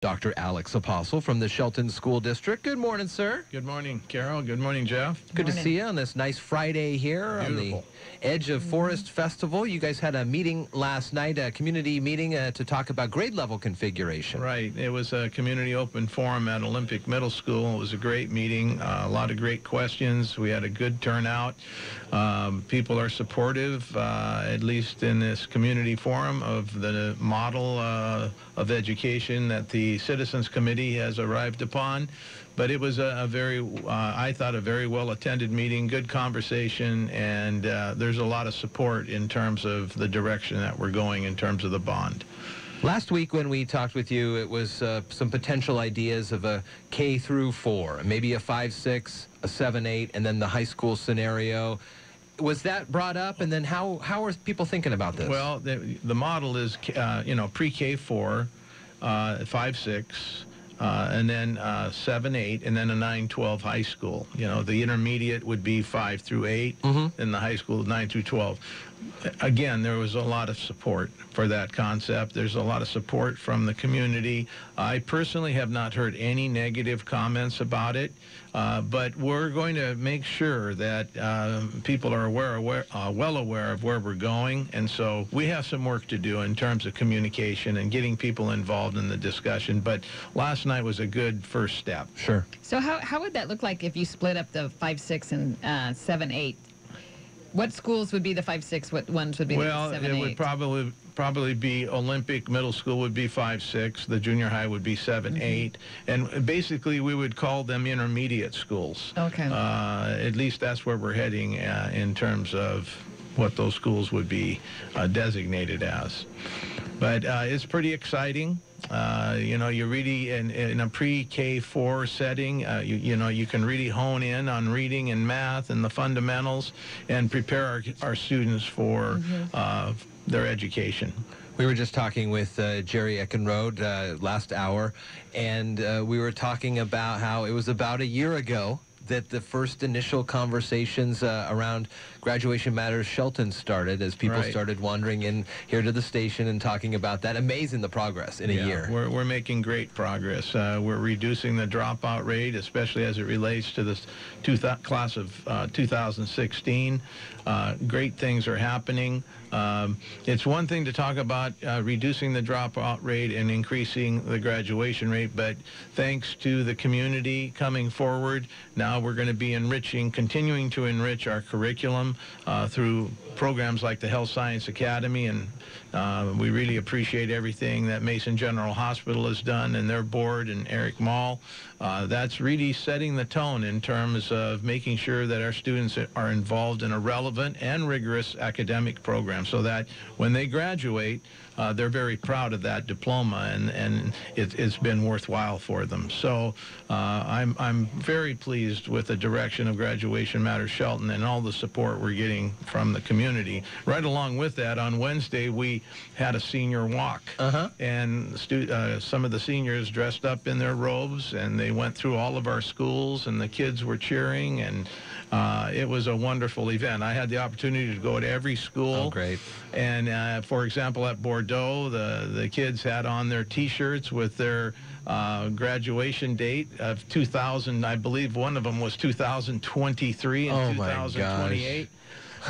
Dr. Alex Apostle from the Shelton School District. Good morning, sir. Good morning, Carol. Good morning, Jeff. Good to see you on this nice Friday here on the Edge of Forest Festival. You guys had a meeting last night, a community meeting to talk about grade level configuration. Right. It was a community open forum at Olympic Middle School. It was a great meeting, a lot of great questions. We had a good turnout. People are supportive, at least in this community forum, of the model of education that the Citizens Committee has arrived upon. But it was a very, I thought, a very well-attended meeting, good conversation, and there's a lot of support in terms of the direction that we're going in terms of the bond. Last week when we talked with you, it was some potential ideas of a K through 4, maybe a 5-6, a 7-8, and then the high school scenario. Was that brought up, and then how are people thinking about this? Well, the model is, pre-K 4, 5-6, and then 7-8, and then a 9-12 high school. You know, the intermediate would be 5 through 8, and the high school 9 through 12. Again, there was a lot of support for that concept. There's a lot of support from the community. I personally have not heard any negative comments about it, but we're going to make sure that people are well aware of where we're going, and so we have some work to do in terms of communication and getting people involved in the discussion, but last night was a good first step. Sure. So how would that look like if you split up the 5-6 and 7-8? What schools would be the 5-6? What ones would be the 7-8? Well, it would probably be Olympic Middle School would be 5-6, the junior high would be 7-8, and basically we would call them intermediate schools. Okay. At least that's where we're heading in terms of what those schools would be designated as. But it's pretty exciting. You really, in a pre-K 4 setting, you can really hone in on reading and math and the fundamentals and prepare our students for their education. We were just talking with Jerry Eckenrode last hour, and we were talking about how it was about a year ago that the first initial conversations around Graduation Matters Shelton started, as people started wandering in here to the station and talking about that. Amazing, the progress in a year. We're making great progress. We're reducing the dropout rate, especially as it relates to this class of 2016. Great things are happening. It's one thing to talk about reducing the dropout rate and increasing the graduation rate, but thanks to the community coming forward, now we're going to be continuing to enrich our curriculum through programs like the Health Science Academy, and we really appreciate everything that Mason General Hospital has done and their board and Eric Mall. That's really setting the tone in terms of making sure that our students are involved in a relevant and rigorous academic program so that when they graduate, they're very proud of that diploma, and it's been worthwhile for them. So I'm very pleased with the direction of Graduation Matters Shelton and all the support we're getting from the community. Right along with that, on Wednesday we had a senior walk, and some of the seniors dressed up in their robes, and they went through all of our schools, and the kids were cheering, and it was a wonderful event. I had the opportunity to go to every school. Oh, great. And for example, at Bordeaux, the kids had on their T-shirts with their graduation date of 2000. I believe one of them was 2023 and 2028.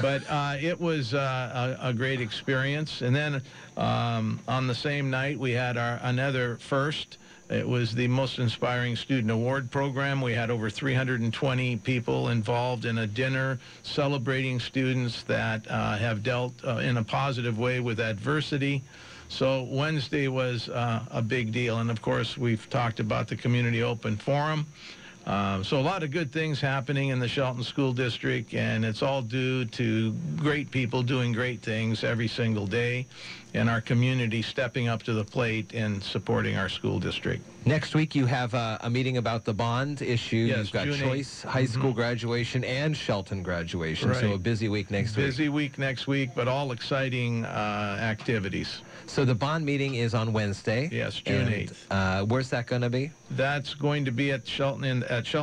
But it was a great experience. And then on the same night, we had another first. It was the Most Inspiring Student Award program. We had over 320 people involved in a dinner celebrating students that have dealt in a positive way with adversity. So Wednesday was a big deal. And, of course, we've talked about the Community Open Forum. So a lot of good things happening in the Shelton School District, and it's all due to great people doing great things every single day, and our community stepping up to the plate and supporting our school district. Next week you have a meeting about the bond issue. Yes, you've got June Choice High School graduation and Shelton graduation, so a busy week next week. Busy week next week, but all exciting activities. So the bond meeting is on Wednesday. Yes, June And, 8th. Where's that going to be? That's going to be at Shelton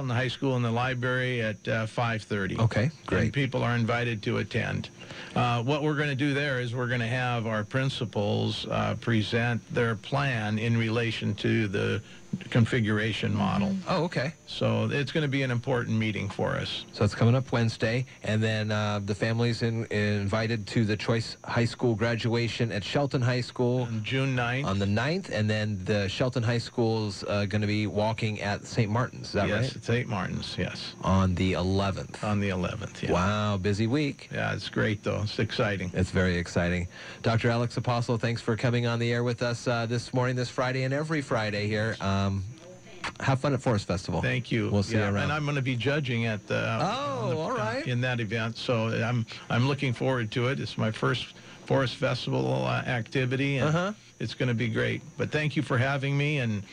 High School in the library at 5:30. Okay, great. And people are invited to attend. What we're going to do there is we're going to have our principals present their plan in relation to the configuration model. Oh, okay. So it's going to be an important meeting for us. So it's coming up Wednesday, and then the family's invited to the Choice High School graduation at Shelton High School On June 9th. on the 9th, and then the Shelton High School's going to be walking at St. Martin's. Is that Yes, right? it's St. Martin's, yes. On the 11th. On the 11th, yeah. Wow, busy week. Yeah, it's great, though. It's exciting. It's very exciting. Dr. Alex Apostle, thanks for coming on the air with us this morning, this Friday, and every Friday here. Have fun at Forest Festival. Thank you. We'll see you around. And I'm going to be judging at the all right. in that event, so I'm looking forward to it. It's my first Forest Festival activity, and it's going to be great. But thank you for having me, and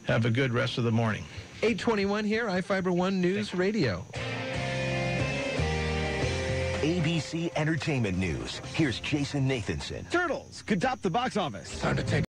have a good rest of the morning. 821 here, iFiber One News Radio. ABC Entertainment News. Here's Jason Nathanson. Turtles could top the box office. Time to take